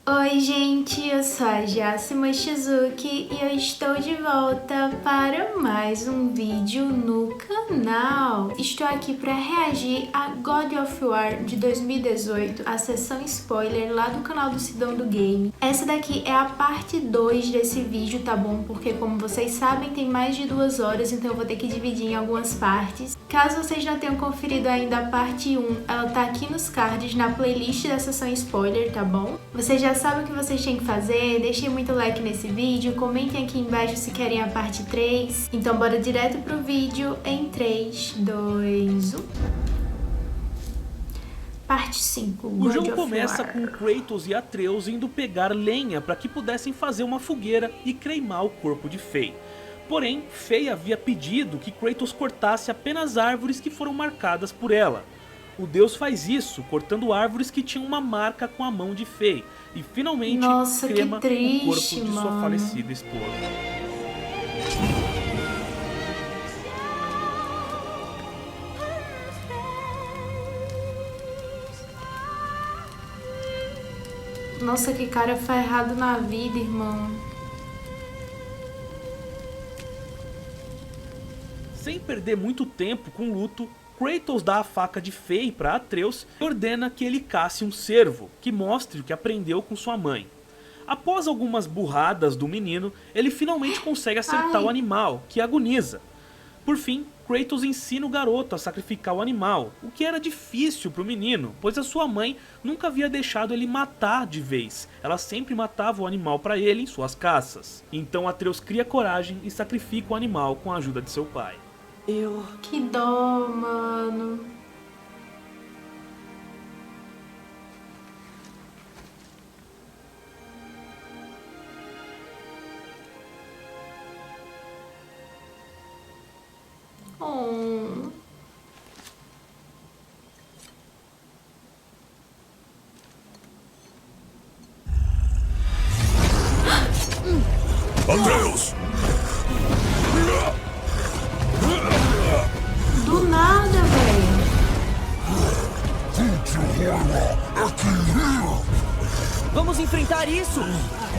Oi gente, eu sou a Jasima Shizuki e eu estou de volta para mais um vídeo no canal. Estou aqui para reagir a God of War de 2018, a sessão spoiler lá do canal do Sidão do Game. Essa daqui é a parte 2 desse vídeo, tá bom? Porque como vocês sabem tem mais de 2 horas, então eu vou ter que dividir em algumas partes. Caso vocês não tenham conferido ainda a parte 1, ela tá aqui nos cards na playlist da sessão spoiler, tá bom? Vocês já sabem o que vocês têm que fazer, deixem muito like nesse vídeo, comentem aqui embaixo se querem a parte 3. Então bora direto pro vídeo em 3, 2, 1. Parte 5. O jogo começa com Kratos e Atreus indo pegar lenha para que pudessem fazer uma fogueira e cremar o corpo de Fei. Porém, Fei havia pedido que Kratos cortasse apenas árvores que foram marcadas por ela. O deus faz isso, cortando árvores que tinham uma marca com a mão de Fei, e finalmente crema o corpo de sua falecida esposa. Nossa, que cara ferrado na vida, irmão. Sem perder muito tempo com o luto, Kratos dá a faca de Fei para Atreus e ordena que ele casse um cervo, que mostre o que aprendeu com sua mãe. Após algumas burradas do menino, ele finalmente consegue acertar o animal, que agoniza. Por fim, Kratos ensina o garoto a sacrificar o animal, o que era difícil para o menino, pois a sua mãe nunca havia deixado ele matar de vez. Ela sempre matava o animal para ele em suas caças. Então Atreus cria coragem e sacrifica o animal com a ajuda de seu pai. Que dó, mano. Oh. Atreus! Do nada, velho. Vamos enfrentar isso!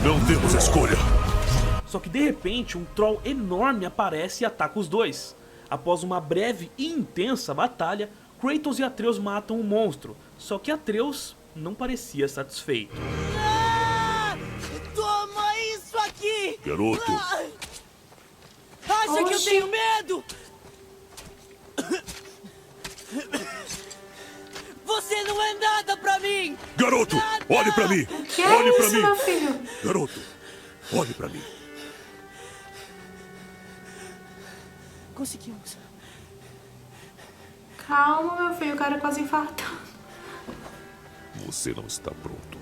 Não temos escolha. Só que de repente um troll enorme aparece e ataca os dois. Após uma breve e intensa batalha, Kratos e Atreus matam o monstro, só que Atreus não parecia satisfeito. Ah! Toma isso aqui! Garoto. Acha que eu tenho medo? Você não é nada pra mim! Garoto, Nada! olhe pra mim. Que Olhe é pra isso, mim. meu filho? Garoto, olhe pra mim. Conseguimos. Calma, meu filho, o cara quase infartando. Você não está pronto.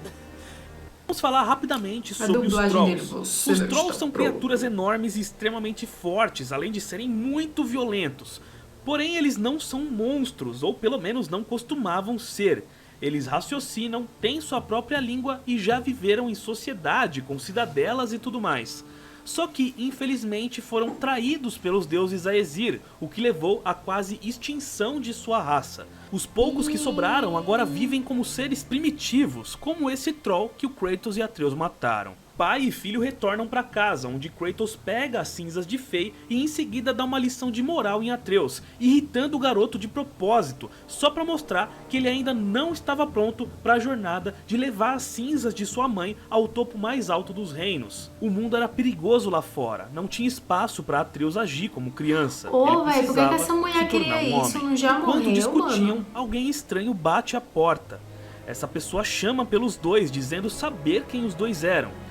Vamos falar rapidamente sobre os Trolls. Os Trolls são criaturas enormes e extremamente fortes, além de serem muito violentos. Porém, eles não são monstros, ou pelo menos não costumavam ser. Eles raciocinam, têm sua própria língua e já viveram em sociedade, com cidadelas e tudo mais. Só que, infelizmente, foram traídos pelos deuses Aesir, o que levou à quase extinção de sua raça. Os poucos que sobraram agora vivem como seres primitivos, como esse troll que o Kratos e Atreus mataram. Pai e filho retornam para casa, onde Kratos pega as cinzas de Fei e em seguida dá uma lição de moral em Atreus, irritando o garoto de propósito, só para mostrar que ele ainda não estava pronto para a jornada de levar as cinzas de sua mãe ao topo mais alto dos reinos. O mundo era perigoso lá fora, não tinha espaço para Atreus agir como criança. Ô, velho, por que essa mulher queria isso? Não já morreu, Enquanto discutiam, mano? alguém estranho bate à porta. Essa pessoa chama pelos dois, dizendo saber quem os dois eram.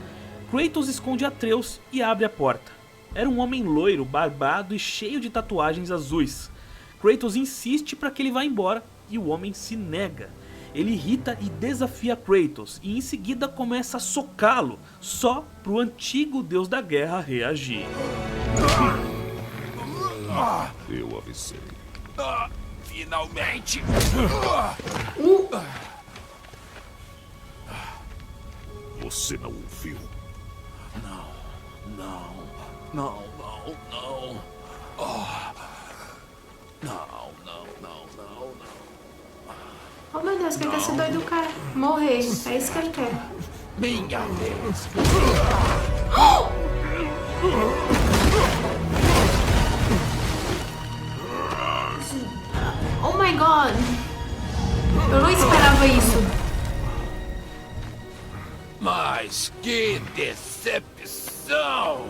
Kratos esconde Atreus e abre a porta. Era um homem loiro, barbado e cheio de tatuagens azuis. Kratos insiste para que ele vá embora e o homem se nega. Ele irrita e desafia Kratos e em seguida começa a socá-lo, só para o antigo deus da guerra reagir. Eu avisei. Finalmente! Você não ouviu. Não. Oh, meu Deus, que esse doido quer morrer. É isso que ele quer. Minha vez. Oh my god! Eu não esperava isso. Mas que decepção!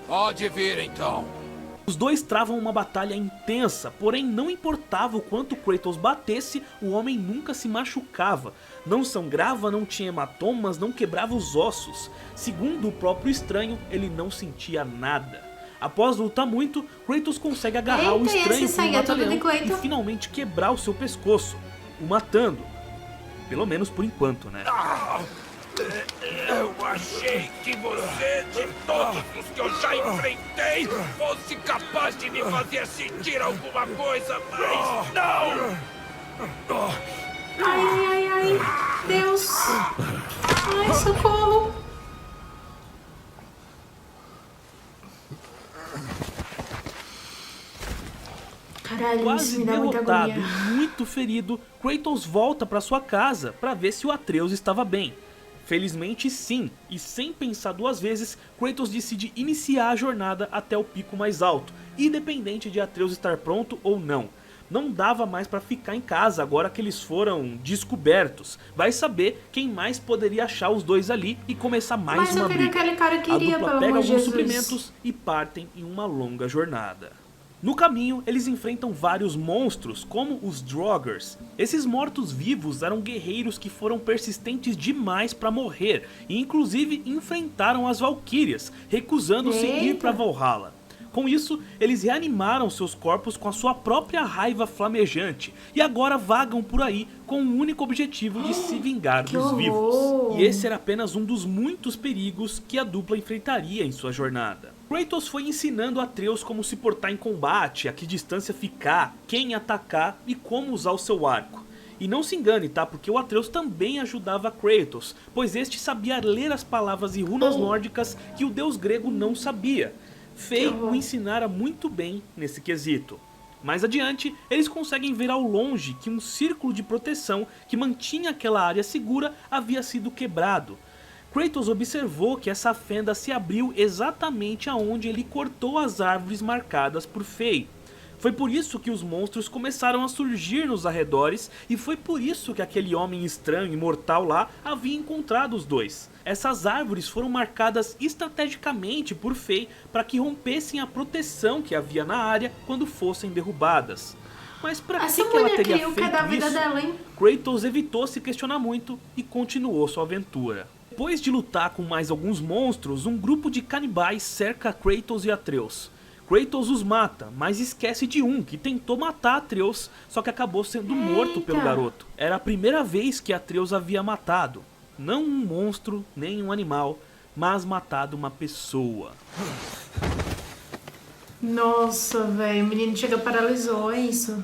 Pode vir então. Os dois travam uma batalha intensa, porém não importava o quanto Kratos batesse, o homem nunca se machucava. Não sangrava, não tinha hematomas, não quebrava os ossos. Segundo o próprio estranho, ele não sentia nada. Após lutar muito, Kratos consegue agarrar o estranho com o batalhão e finalmente quebrar o seu pescoço, o matando. Pelo menos por enquanto, né? Eu achei que você, de todos os que eu já enfrentei, fosse capaz de me fazer sentir alguma coisa, mas não! Ai, ai, ai, Deus! Ai, socorro! Caralho, quase isso me dá muita derrotado agonia. e muito ferido, Kratos volta para sua casa para ver se o Atreus estava bem. Felizmente sim, e sem pensar duas vezes, Kratos decide iniciar a jornada até o pico mais alto, independente de Atreus estar pronto ou não. Não dava mais para ficar em casa agora que eles foram descobertos. Vai saber quem mais poderia achar os dois ali e começar mais uma briga. Aquele cara queria, A dupla pega alguns suprimentos e partem em uma longa jornada. No caminho, eles enfrentam vários monstros, como os Draugrs. Esses mortos-vivos eram guerreiros que foram persistentes demais para morrer, e inclusive enfrentaram as Valquírias, recusando-se ir para Valhalla. Com isso, eles reanimaram seus corpos com a sua própria raiva flamejante, e agora vagam por aí com o único objetivo de se vingar dos vivos. E esse era apenas um dos muitos perigos que a dupla enfrentaria em sua jornada. Kratos foi ensinando Atreus como se portar em combate, a que distância ficar, quem atacar e como usar o seu arco. E não se engane, tá? Porque o Atreus também ajudava Kratos, pois este sabia ler as palavras e runas nórdicas que o deus grego não sabia. Frey o ensinara muito bem nesse quesito. Mais adiante, eles conseguem ver ao longe que um círculo de proteção que mantinha aquela área segura havia sido quebrado. Kratos observou que essa fenda se abriu exatamente aonde ele cortou as árvores marcadas por Frey. Foi por isso que os monstros começaram a surgir nos arredores e foi por isso que aquele homem estranho e mortal lá havia encontrado os dois. Essas árvores foram marcadas estrategicamente por Frey para que rompessem a proteção que havia na área quando fossem derrubadas. Mas para que ela teria feito isso? Kratos evitou se questionar muito e continuou sua aventura. Depois de lutar com mais alguns monstros, um grupo de canibais cerca Kratos e Atreus. Kratos os mata, mas esquece de um que tentou matar Atreus, só que acabou sendo morto pelo garoto. Era a primeira vez que Atreus havia matado, não um monstro, nem um animal, mas matado uma pessoa. Nossa, velho, o menino chega paralisou, é isso?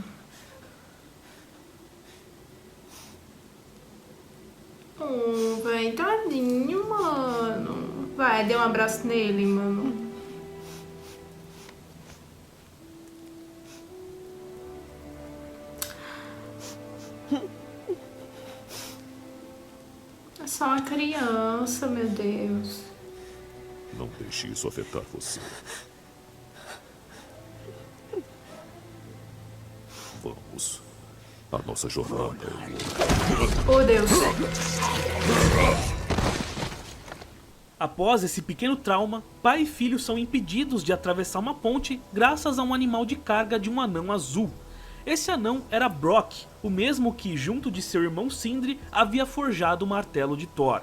Velho, tadinho, mano. Vai, dê um abraço nele, mano. É só uma criança, meu Deus. Não deixe isso afetar você. Vamos. A nossa jornada é Oh, Deus. Após esse pequeno trauma, pai e filho são impedidos de atravessar uma ponte graças a um animal de carga de um anão azul. Esse anão era Brock, o mesmo que, junto de seu irmão Sindri, havia forjado o martelo de Thor.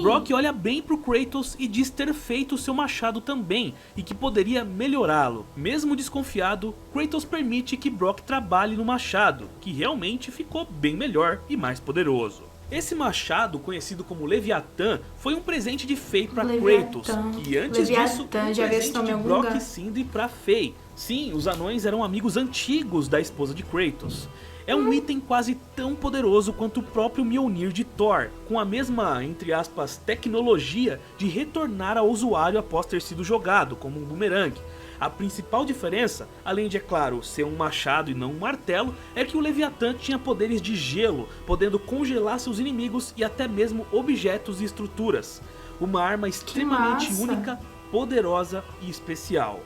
Brock olha bem pro Kratos e diz ter feito seu machado também, e que poderia melhorá-lo. Mesmo desconfiado, Kratos permite que Brock trabalhe no machado, que realmente ficou bem melhor e mais poderoso. Esse machado, conhecido como Leviatã, foi um presente de Frey para Kratos, que antes disso, um presente de Brock e Sindri para Frey. Sim, os anões eram amigos antigos da esposa de Kratos. É um item quase tão poderoso quanto o próprio Mjolnir de Thor, com a mesma, entre aspas, tecnologia de retornar ao usuário após ter sido jogado, como um boomerang. A principal diferença, além de, é claro, ser um machado e não um martelo, é que o Leviatã tinha poderes de gelo, podendo congelar seus inimigos e até mesmo objetos e estruturas. Uma arma extremamente única, poderosa e especial.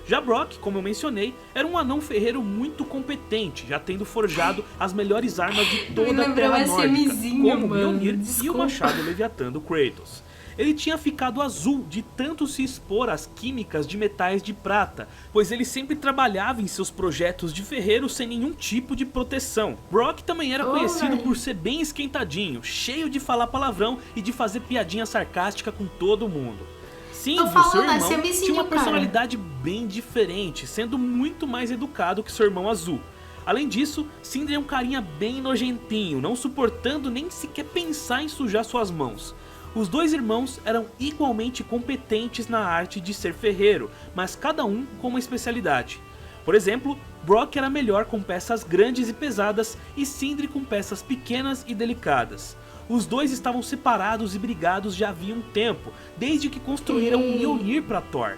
Já Brock, como eu mencionei, era um anão ferreiro muito competente, já tendo forjado as melhores armas de toda a Terra Nórdica, como o Mjolnir e o machado Leviatã do Kratos. Ele tinha ficado azul de tanto se expor às químicas de metais de prata, pois ele sempre trabalhava em seus projetos de ferreiro sem nenhum tipo de proteção. Brock também era conhecido por ser bem esquentadinho, cheio de falar palavrão e de fazer piadinha sarcástica com todo mundo. Sindri, seu irmão, tinha uma personalidade bem diferente, sendo muito mais educado que seu irmão azul. Além disso, Sindri é um carinha bem nojentinho, não suportando nem sequer pensar em sujar suas mãos. Os dois irmãos eram igualmente competentes na arte de ser ferreiro, mas cada um com uma especialidade. Por exemplo, Brock era melhor com peças grandes e pesadas e Sindri com peças pequenas e delicadas. Os dois estavam separados e brigados já havia um tempo, desde que construíram um Mjolnir para Thor.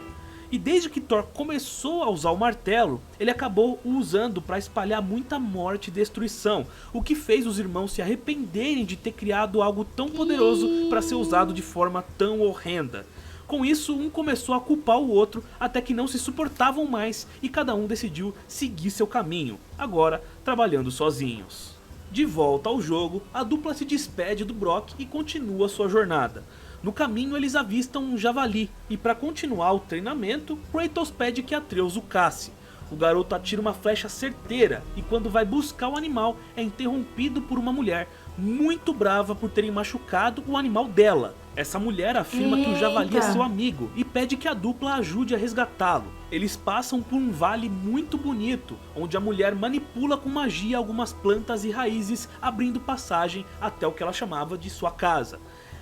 E desde que Thor começou a usar o martelo, ele acabou o usando para espalhar muita morte e destruição, o que fez os irmãos se arrependerem de ter criado algo tão poderoso para ser usado de forma tão horrenda. Com isso, um começou a culpar o outro até que não se suportavam mais e cada um decidiu seguir seu caminho, agora trabalhando sozinhos. De volta ao jogo, a dupla se despede do Brock e continua sua jornada. No caminho eles avistam um javali, e para continuar o treinamento, Kratos pede que Atreus o casse. O garoto atira uma flecha certeira, e quando vai buscar o animal, é interrompido por uma mulher, muito brava por terem machucado o animal dela. Essa mulher afirma que o javali é seu amigo, e pede que a dupla ajude a resgatá-lo. Eles passam por um vale muito bonito, onde a mulher manipula com magia algumas plantas e raízes, abrindo passagem até o que ela chamava de sua casa.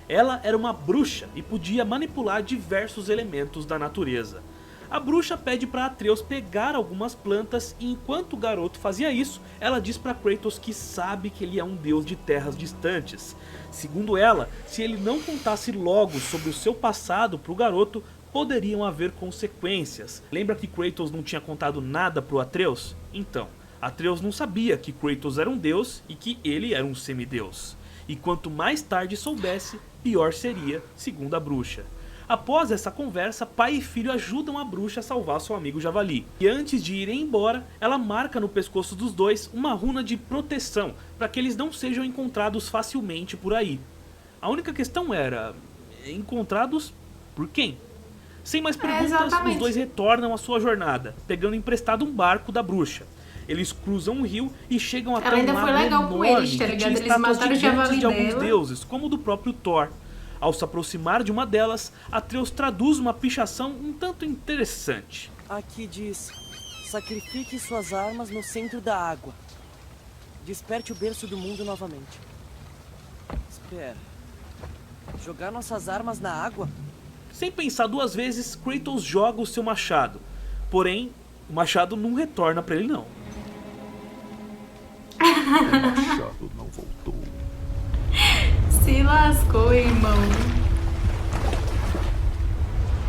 Ela era uma bruxa e podia manipular diversos elementos da natureza. A bruxa pede para Atreus pegar algumas plantas e enquanto o garoto fazia isso, ela diz para Kratos que sabe que ele é um deus de terras distantes. Segundo ela, se ele não contasse logo sobre o seu passado para o garoto, poderiam haver consequências. Lembra que Kratos não tinha contado nada para o Atreus? Então, Atreus não sabia que Kratos era um deus e que ele era um semideus. E quanto mais tarde soubesse, pior seria, segundo a bruxa. Após essa conversa, pai e filho ajudam a bruxa a salvar seu amigo javali. E antes de irem embora, ela marca no pescoço dos dois uma runa de proteção, para que eles não sejam encontrados facilmente por aí. A única questão era, encontrados por quem? Sem mais perguntas, os dois retornam à sua jornada, pegando emprestado um barco da bruxa. Eles cruzam um rio e chegam até um lago enorme que tinha estátuas gigantes de alguns deuses, como o do próprio Thor. Ao se aproximar de uma delas, Atreus traduz uma pichação um tanto interessante. Aqui diz: sacrifique suas armas no centro da água. Desperte o berço do mundo novamente. Espera. Jogar nossas armas na água? Sem pensar duas vezes, Kratos joga o seu machado. Porém, o machado não retorna pra ele não. O machado não voltou. Se lascou, irmão.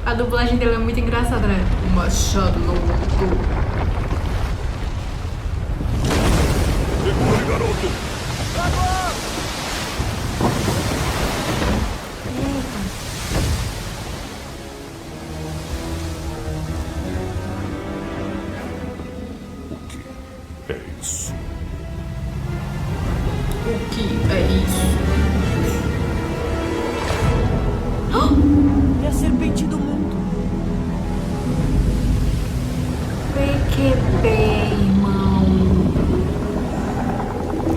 A dublagem dele é muito engraçada, né? O machado não voltou. Segure, garoto! O que é isso? O que é isso? É a serpente do mundo. PQP, irmão.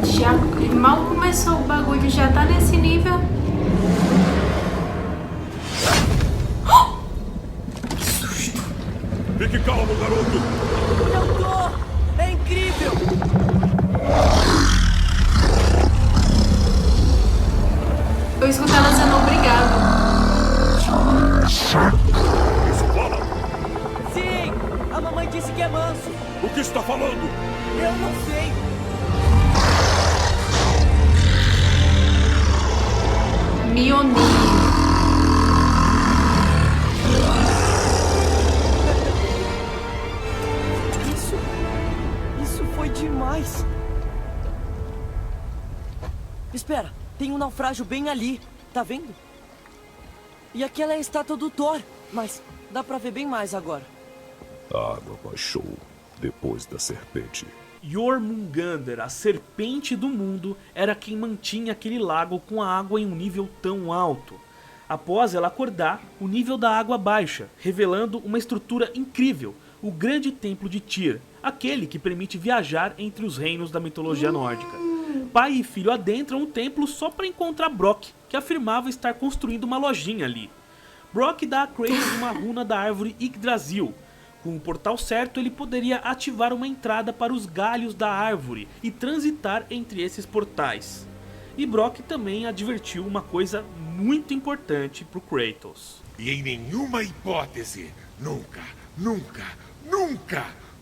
Já mal começou o bagulho, já tá nesse nível. Que susto. Fique calmo, garoto! Eu tô! É incrível! Eu escuto ela sendo obrigado. Isso fala! Sim! A mamãe disse que é manso. O que está falando? Eu não sei. Mjolnir. um naufrágio bem ali, tá vendo? E aquela é a estátua do Thor, mas dá pra ver bem mais agora. A água baixou depois da serpente. Jormungandr, a serpente do mundo, era quem mantinha aquele lago com a água em um nível tão alto. Após ela acordar, o nível da água baixa, revelando uma estrutura incrível, o grande templo de Tyr, aquele que permite viajar entre os reinos da mitologia nórdica. Pai e filho adentram o templo só para encontrar Brok, que afirmava estar construindo uma lojinha ali. Brok dá a Kratos uma runa da árvore Yggdrasil. Com o portal certo, ele poderia ativar uma entrada para os galhos da árvore e transitar entre esses portais. E Brok também advertiu uma coisa muito importante para o Kratos. E em nenhuma hipótese, nunca,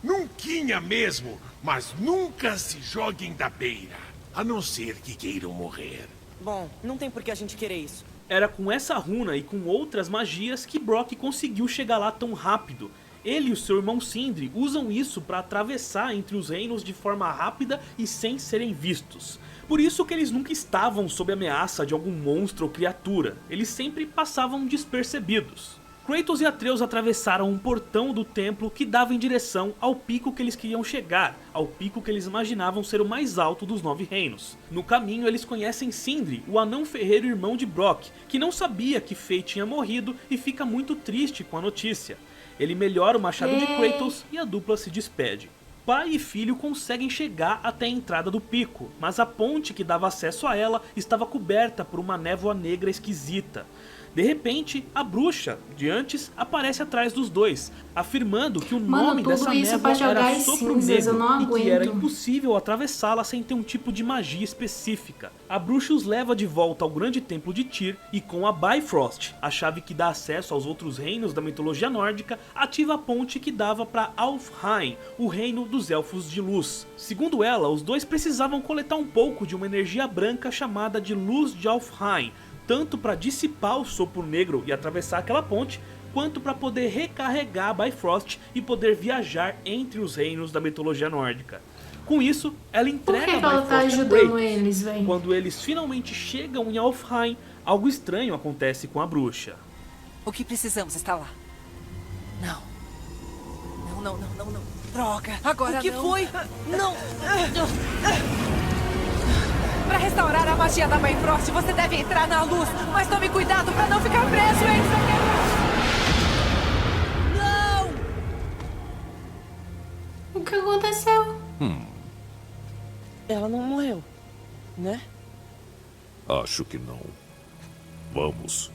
nunquinha mesmo, mas nunca se joguem da beira, a não ser que queiram morrer. Bom, não tem por que a gente querer isso. Era com essa runa e com outras magias que Brok conseguiu chegar lá tão rápido. Ele e o seu irmão Sindri usam isso para atravessar entre os reinos de forma rápida e sem serem vistos. Por isso que eles nunca estavam sob ameaça de algum monstro ou criatura, eles sempre passavam despercebidos. Kratos e Atreus atravessaram um portão do templo que dava em direção ao pico que eles queriam chegar, ao pico que eles imaginavam ser o mais alto dos 9 reinos. No caminho eles conhecem Sindri, o anão ferreiro irmão de Brok, que não sabia que Frey tinha morrido e fica muito triste com a notícia. Ele melhora o machado de Kratos e a dupla se despede. Pai e filho conseguem chegar até a entrada do pico, mas a ponte que dava acesso a ela estava coberta por uma névoa negra esquisita. De repente, a bruxa, de antes, aparece atrás dos dois, afirmando que o nome dessa névoa era Sopro Negro e que era impossível atravessá-la sem ter um tipo de magia específica. A bruxa os leva de volta ao grande templo de Tyr e com a Bifrost, a chave que dá acesso aos outros reinos da mitologia nórdica, ativa a ponte que dava para Alfheim, o reino dos Elfos de Luz. Segundo ela, os dois precisavam coletar um pouco de uma energia branca chamada de Luz de Alfheim, tanto para dissipar o sopro negro e atravessar aquela ponte, quanto para poder recarregar a Bifrost e poder viajar entre os reinos da mitologia nórdica. Com isso, ela entrega a Bifrost tá ajudando eles, véio? Quando eles finalmente chegam em Alfheim, algo estranho acontece com a bruxa. O que precisamos está lá. Não. Não. Droga, agora O que não. foi? Não! Para restaurar a magia da Bifrost, você deve entrar na luz. Mas tome cuidado para não ficar preso, hein? Não! O que aconteceu? Ela não morreu, né? Acho que não. Vamos.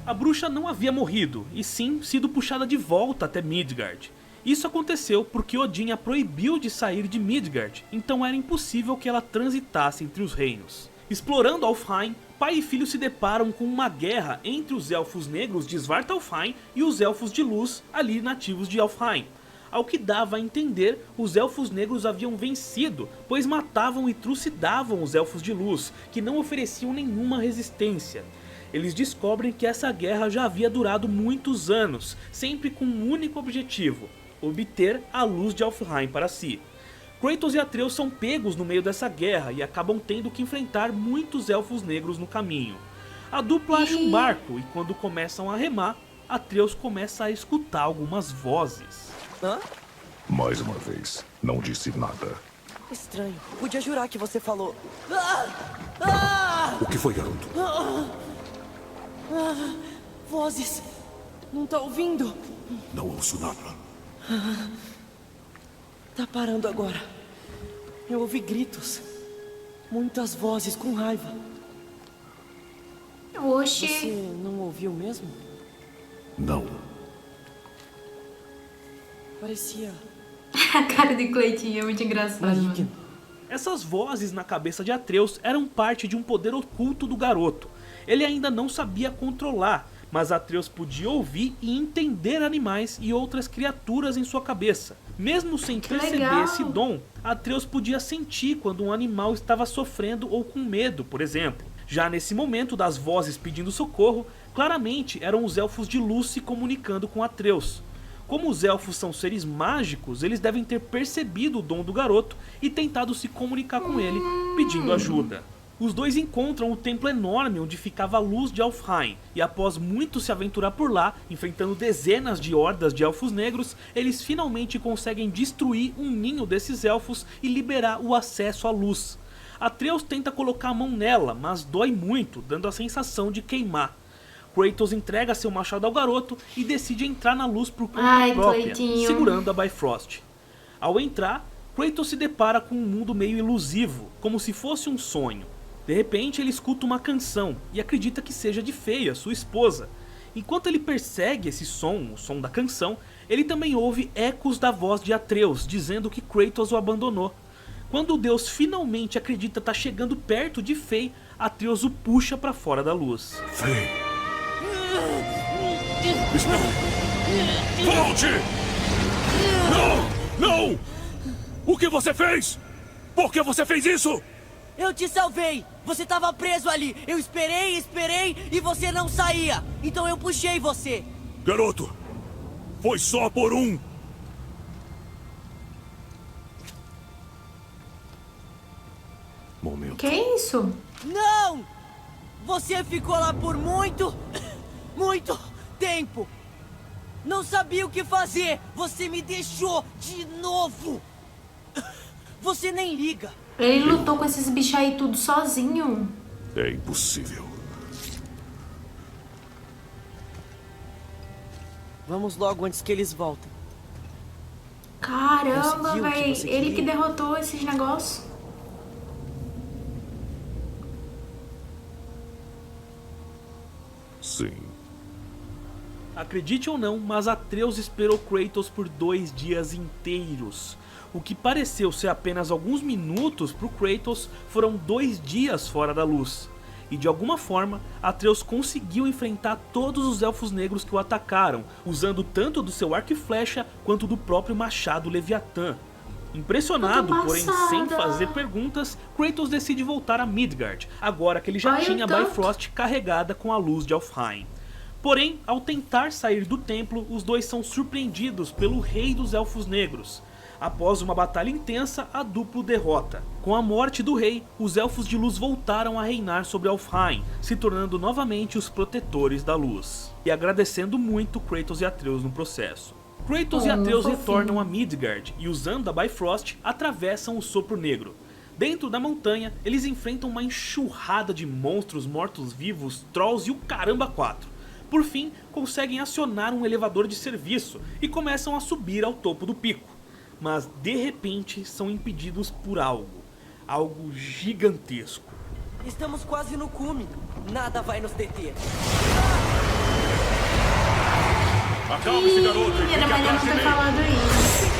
A bruxa não havia morrido, e sim sido puxada de volta até Midgard. Isso aconteceu porque Odin a proibiu de sair de Midgard, então era impossível que ela transitasse entre os reinos. Explorando Alfheim, pai e filho se deparam com uma guerra entre os Elfos Negros de Svartalfheim e os Elfos de Luz, ali nativos de Alfheim. Ao que dava a entender, os Elfos Negros haviam vencido, pois matavam e trucidavam os Elfos de Luz, que não ofereciam nenhuma resistência. Eles descobrem que essa guerra já havia durado muitos anos, sempre com um único objetivo: obter a luz de Alfheim para si. Kratos e Atreus são pegos no meio dessa guerra e acabam tendo que enfrentar muitos Elfos Negros no caminho. A dupla acha um barco e quando começam a remar, Atreus começa a escutar algumas vozes. Hã? Mais uma vez, não disse nada. Estranho. Podia jurar que você falou... O que foi, garoto? Vozes. Não tá ouvindo? Não ouço nada. Tá parando agora. Eu ouvi gritos. Muitas vozes com raiva. Oxi. Você não ouviu mesmo? Não. Parecia... A cara de Cleitinho é muito engraçada, mano. maligno. Essas vozes na cabeça de Atreus eram parte de um poder oculto do garoto. Ele ainda não sabia controlar, mas Atreus podia ouvir e entender animais e outras criaturas em sua cabeça. Mesmo sem perceber legal. esse dom, Atreus podia sentir quando um animal estava sofrendo ou com medo, por exemplo. Já nesse momento das vozes pedindo socorro, claramente eram os Elfos de Luz se comunicando com Atreus. Como os elfos são seres mágicos, eles devem ter percebido o dom do garoto e tentado se comunicar com ele, pedindo ajuda. Os dois encontram o templo enorme onde ficava a luz de Alfheim, e após muito se aventurar por lá, enfrentando dezenas de hordas de elfos negros, eles finalmente conseguem destruir um ninho desses elfos e liberar o acesso à luz. Atreus tenta colocar a mão nela, mas dói muito, dando a sensação de queimar. Kratos entrega seu machado ao garoto e decide entrar na luz por conta própria, segurando a Bifrost. Ao entrar, Kratos se depara com um mundo meio ilusivo, como se fosse um sonho. De repente ele escuta uma canção e acredita que seja de Feia, sua esposa. Enquanto ele persegue esse som, o som da canção, ele também ouve ecos da voz de Atreus, dizendo que Kratos o abandonou. Quando o deus finalmente acredita estar chegando perto de Fei, Atreus o puxa para fora da luz. Fei! Volte! Não! Não! O que você fez? Por que você fez isso? Eu te salvei! Você tava preso ali! Eu esperei e você não saía! Então eu puxei você! Garoto, foi só por um! Momento. Que isso? Não! Você ficou lá por muito tempo! Não sabia o que fazer! Você me deixou de novo! Você nem liga! Ele lutou com esses bichos aí tudo sozinho. É impossível. Vamos logo antes que eles voltem. Caramba, Conseguiu o que velho. você Ele queria? que derrotou esses negócios. Sim. Acredite ou não, mas Atreus esperou Kratos por 2 dias inteiros. O que pareceu ser apenas alguns minutos para o Kratos foram 2 dias fora da luz. E de alguma forma, Atreus conseguiu enfrentar todos os elfos negros que o atacaram, usando tanto do seu arco e flecha quanto do próprio machado Leviatã. Impressionado, porém sem fazer perguntas, Kratos decide voltar a Midgard, agora que ele já tinha a Bifrost carregada com a luz de Alfheim. Porém, ao tentar sair do templo, os dois são surpreendidos pelo rei dos elfos negros. Após uma batalha intensa, a dupla o derrota. Com a morte do rei, os elfos de luz voltaram a reinar sobre Alfheim, se tornando novamente os protetores da luz. E agradecendo muito Kratos e Atreus no processo. Kratos e Atreus retornam a Midgard e, usando a Bifrost, atravessam o Sopro Negro. Dentro da montanha, eles enfrentam uma enxurrada de monstros mortos-vivos, trolls e o caramba 4. Por fim, conseguem acionar um elevador de serviço e começam a subir ao topo do pico. Mas de repente são impedidos por algo gigantesco. Estamos quase no cume. Nada vai nos deter. Acalme-se, garoto, e fique Era melhor atrás não de ter mim. falado isso.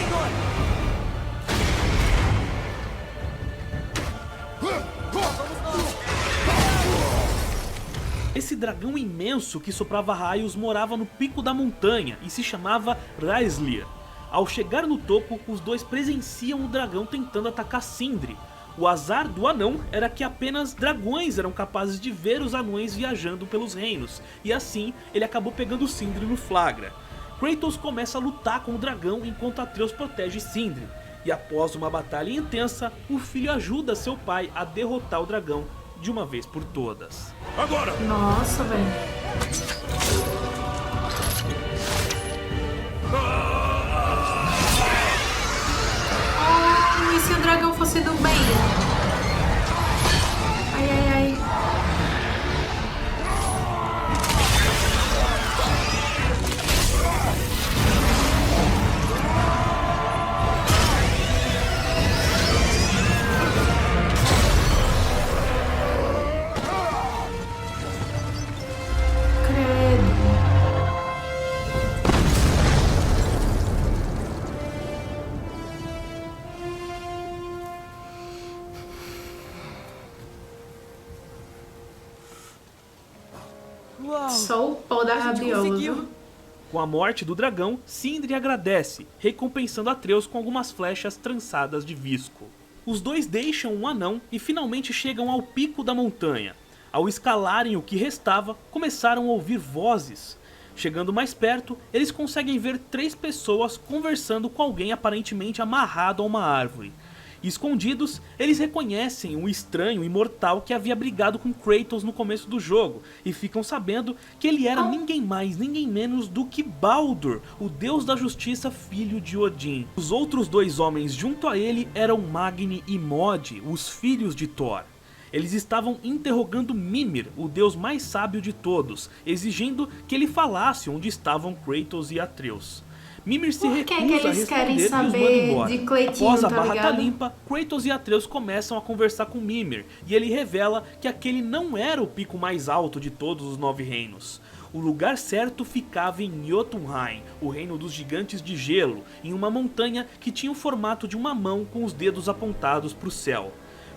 Esse dragão imenso que soprava raios morava no pico da montanha e se chamava Raislir. Ao chegar no topo, os dois presenciam o dragão tentando atacar Sindri. O azar do anão era que apenas dragões eram capazes de ver os anões viajando pelos reinos, e assim ele acabou pegando Sindri no flagra. Kratos começa a lutar com o dragão enquanto Atreus protege Sindri, e após uma batalha intensa, o filho ajuda seu pai a derrotar o dragão de uma vez por todas. Agora! Nossa, velho. Oh, e se o dragão fosse do bem? Ai, ai, ai. Uau! Só o pó da A gente rabiola. conseguiu. Com a morte do dragão, Sindri agradece, recompensando Atreus com algumas flechas trançadas de visco. Os dois deixam o anão e finalmente chegam ao pico da montanha. Ao escalarem o que restava, começaram a ouvir vozes. Chegando mais perto, eles conseguem ver 3 pessoas conversando com alguém aparentemente amarrado a uma árvore. Escondidos, eles reconhecem um estranho imortal que havia brigado com Kratos no começo do jogo e ficam sabendo que ele era ninguém mais, ninguém menos do que Baldur, o deus da justiça, filho de Odin. Os outros dois homens junto a ele eram Magni e Mod, os filhos de Thor. Eles estavam interrogando Mimir, o deus mais sábio de todos, exigindo que ele falasse onde estavam Kratos e Atreus. Mimir se recusa a responder e os manda embora. Após a barra tá limpa, Kratos e Atreus começam a conversar com Mimir, e ele revela que aquele não era o pico mais alto de todos os 9 reinos. O lugar certo ficava em Jotunheim, o reino dos gigantes de gelo, em uma montanha que tinha o formato de uma mão com os dedos apontados para o céu.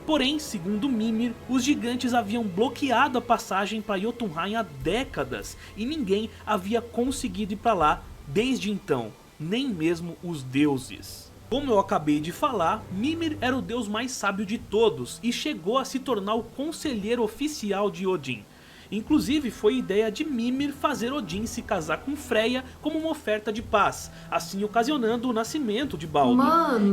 Porém, segundo Mimir, os gigantes haviam bloqueado a passagem para Jotunheim há décadas, e ninguém havia conseguido ir para lá desde então, nem mesmo os deuses. Como eu acabei de falar, Mimir era o deus mais sábio de todos e chegou a se tornar o conselheiro oficial de Odin. Inclusive foi ideia de Mimir fazer Odin se casar com Freya como uma oferta de paz, assim ocasionando o nascimento de Baldur.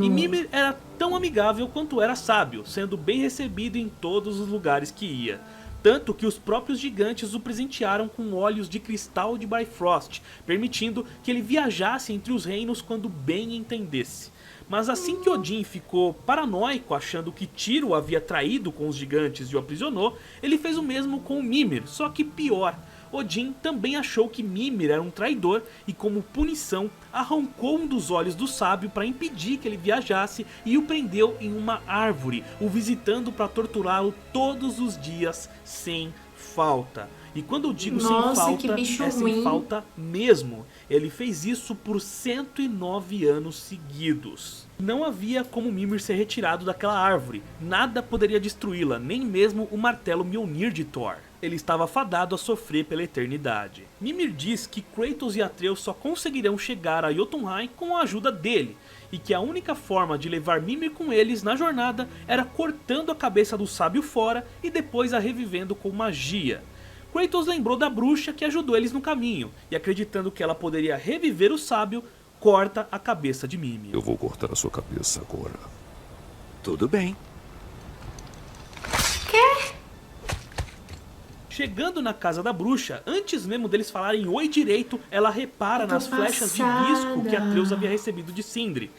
E Mimir era tão amigável quanto era sábio, sendo bem recebido em todos os lugares que ia. Tanto que os próprios gigantes o presentearam com olhos de cristal de Bifrost, permitindo que ele viajasse entre os reinos quando bem entendesse. Mas assim que Odin ficou paranoico achando que Tyr o havia traído com os gigantes e o aprisionou, ele fez o mesmo com Mimir, só que pior. Odin também achou que Mimir era um traidor e, como punição, arrancou um dos olhos do sábio para impedir que ele viajasse e o prendeu em uma árvore, o visitando para torturá-lo todos os dias sem falta. E quando eu digo sem falta, é sem falta mesmo. Ele fez isso por 109 anos seguidos. Não havia como Mimir ser retirado daquela árvore. Nada poderia destruí-la, nem mesmo o martelo Mjolnir de Thor. Ele estava fadado a sofrer pela eternidade. Mimir diz que Kratos e Atreus só conseguirão chegar a Jotunheim com a ajuda dele, e que a única forma de levar Mimir com eles na jornada era cortando a cabeça do sábio fora e depois a revivendo com magia. Kratos lembrou da bruxa que ajudou eles no caminho, e acreditando que ela poderia reviver o sábio, corta a cabeça de Mimir. Eu vou cortar a sua cabeça agora. Tudo bem. Chegando na casa da bruxa, antes mesmo deles falarem oi direito, ela repara nas flechas de visco que Atreus havia recebido de Sindri.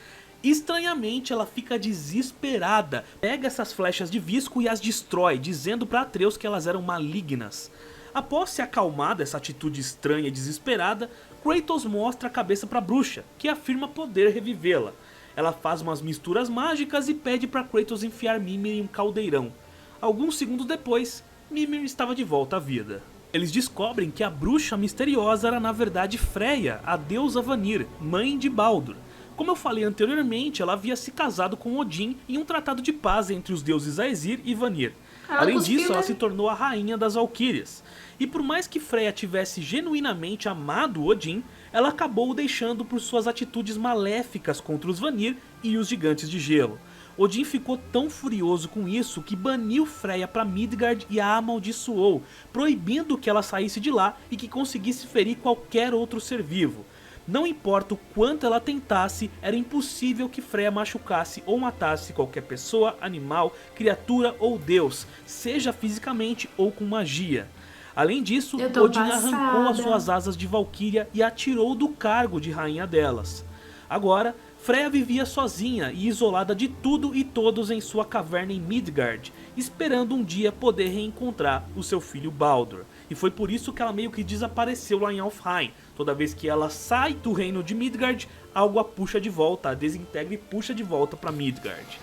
Estranhamente, ela fica desesperada, pega essas flechas de visco e as destrói, dizendo para Atreus que elas eram malignas. Após se acalmar dessa atitude estranha e desesperada, Kratos mostra a cabeça para a bruxa, que afirma poder revivê-la. Ela faz umas misturas mágicas e pede para Kratos enfiar Mimir em um caldeirão. Alguns segundos depois, Mimir estava de volta à vida. Eles descobrem que a bruxa misteriosa era na verdade Freya, a deusa Vanir, mãe de Baldur. Como eu falei anteriormente, ela havia se casado com Odin em um tratado de paz entre os deuses Aesir e Vanir. Além disso, ela se tornou a rainha das Valquírias. E por mais que Freya tivesse genuinamente amado Odin, ela acabou o deixando por suas atitudes maléficas contra os Vanir e os gigantes de gelo. Odin ficou tão furioso com isso que baniu Freya para Midgard e a amaldiçoou, proibindo que ela saísse de lá e que conseguisse ferir qualquer outro ser vivo. Não importa o quanto ela tentasse, era impossível que Freya machucasse ou matasse qualquer pessoa, animal, criatura ou deus, seja fisicamente ou com magia. Além disso, Odin arrancou as suas asas de Valquíria e a tirou do cargo de rainha delas. Agora, Freya vivia sozinha e isolada de tudo e todos em sua caverna em Midgard, esperando um dia poder reencontrar o seu filho Baldur. E foi por isso que ela meio que desapareceu lá em Alfheim. Toda vez que ela sai do reino de Midgard, algo a puxa de volta, a desintegra e puxa de volta para Midgard.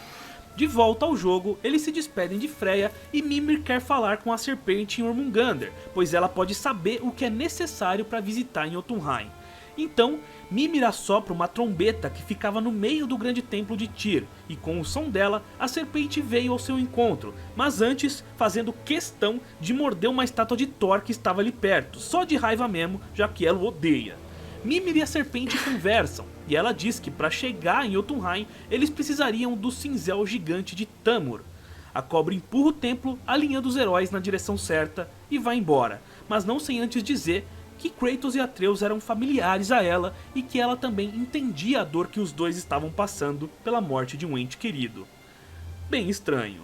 De volta ao jogo, eles se despedem de Freya e Mimir quer falar com a serpente em Jormungandr, pois ela pode saber o que é necessário para visitar em Jotunheim. Então, Mimir assopra uma trombeta que ficava no meio do grande templo de Tyr, e com o som dela, a serpente veio ao seu encontro, mas antes fazendo questão de morder uma estátua de Thor que estava ali perto, só de raiva mesmo, já que ela o odeia. Mimir e a serpente conversam, e ela diz que para chegar em Jotunheim, eles precisariam do cinzel gigante de Thamur. A cobra empurra o templo, alinhando os heróis na direção certa, e vai embora, mas não sem antes dizer que Kratos e Atreus eram familiares a ela e que ela também entendia a dor que os dois estavam passando pela morte de um ente querido. bem estranho.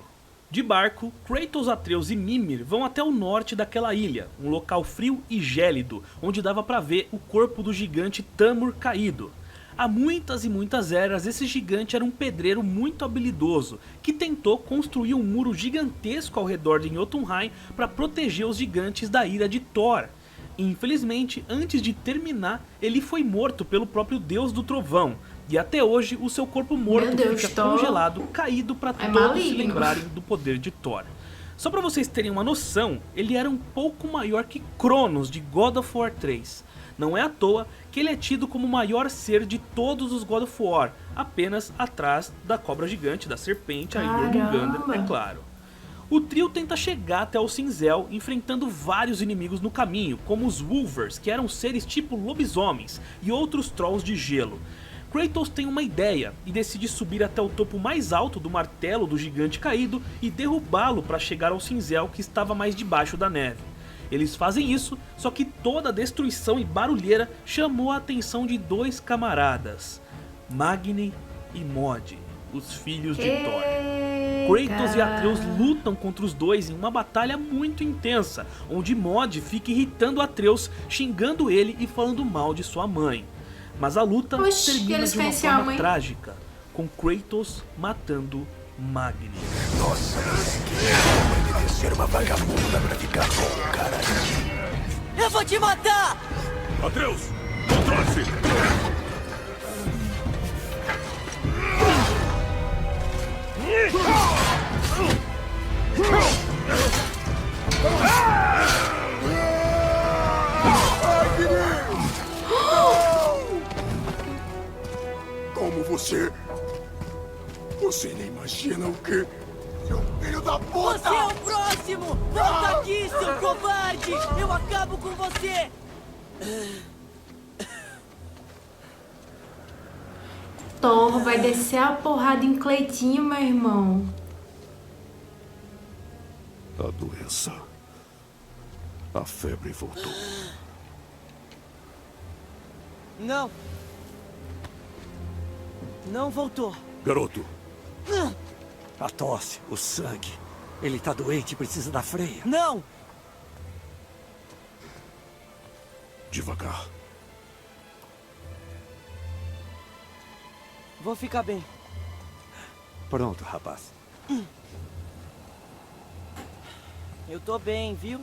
De barco, Kratos, Atreus e Mimir vão até o norte daquela ilha, um local frio e gélido, onde dava pra ver o corpo do gigante Thamur caído. Há muitas e muitas eras, esse gigante era um pedreiro muito habilidoso, que tentou construir um muro gigantesco ao redor de Jotunheim para proteger os gigantes da ira de Thor. Infelizmente, antes de terminar, ele foi morto pelo próprio deus do trovão, e até hoje o seu corpo morto fica congelado, caído para todos se lembrarem do poder de Thor. Só para vocês terem uma noção, ele era um pouco maior que Cronos de God of War 3. Não é à toa que ele é tido como o maior ser de todos os God of War, apenas atrás da cobra gigante, da serpente, a Jormungandr, é claro. O trio tenta chegar até o Cinzel, enfrentando vários inimigos no caminho, como os Wolvers, que eram seres tipo lobisomens, e outros trolls de gelo. Kratos tem uma ideia e decide subir até o topo mais alto do martelo do gigante caído e derrubá-lo para chegar ao Cinzel, que estava mais debaixo da neve. Eles fazem isso, só que toda a destruição e barulheira chamou a atenção de dois camaradas, Magni e Mod, os filhos de Thor. Kratos e Atreus lutam contra os dois em uma batalha muito intensa, onde Mod fica irritando Atreus, xingando ele e falando mal de sua mãe. Mas a luta termina de uma forma trágica, com Kratos matando Magni. Nossa, vai me descer uma vagabunda pra ficar com o cara. Eu vou te matar! Atreus, controle-se! Como você... Você nem imagina o que... Seu filho da puta! Você é o próximo! Volta aqui, seu covarde! Eu acabo com você! Thor vai descer a porrada em Cleitinho, meu irmão. A doença. A febre voltou. Não. Não voltou. Garoto. A tosse, o sangue. Ele tá doente e precisa da freia. Não! Devagar. Vou ficar bem. Pronto, rapaz. Eu tô bem, viu?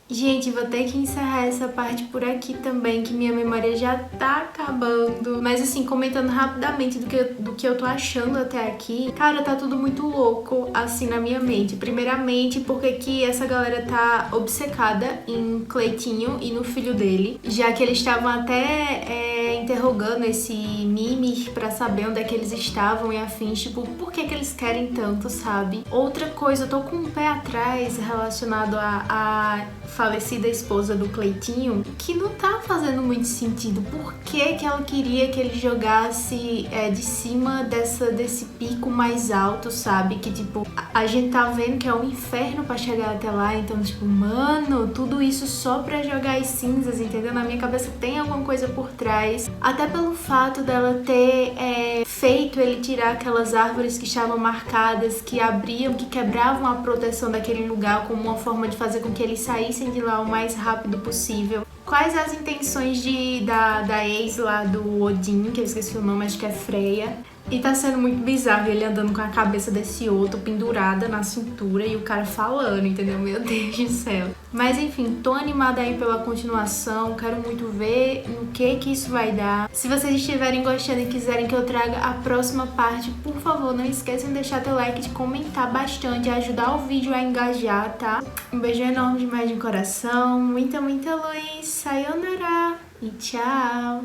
Gente, vou ter que encerrar essa parte por aqui também, que minha memória já tá acabando. Mas assim, comentando rapidamente do que eu tô achando até aqui, cara, tá tudo muito louco, assim, na minha mente. Primeiramente, porque que essa galera tá obcecada em Cleitinho e no filho dele, já que eles estavam até interrogando esse Mimir pra saber onde é que eles estavam e afins, tipo, por que eles querem tanto, sabe? Outra coisa, eu tô com um pé atrás relacionado a falecida esposa do Cleitinho, que não tá fazendo muito sentido. Por que que ela queria que ele jogasse de cima desse pico mais alto, sabe? Que, tipo, a gente tá vendo que é um inferno pra chegar até lá, então, tipo, mano, tudo isso só pra jogar as cinzas, entendeu? Na minha cabeça tem alguma coisa por trás, até pelo fato dela ter feito ele tirar aquelas árvores que estavam marcadas, que abriam, que quebravam a proteção daquele lugar, como uma forma de fazer com que eles saíssem de lá o mais rápido possível. Quais as intenções da ex lá do Odin, que eu esqueci o nome, acho que é Freya. E tá sendo muito bizarro ele andando com a cabeça desse outro pendurada na cintura e o cara falando, entendeu? Meu Deus do céu. Mas enfim, tô animada aí pela continuação, quero muito ver no que isso vai dar. Se vocês estiverem gostando e quiserem que eu traga a próxima parte, por favor, não esqueçam de deixar teu like, de comentar bastante, ajudar o vídeo a engajar, tá? Um beijo enorme demais de coração, muita luz, sayonara e tchau!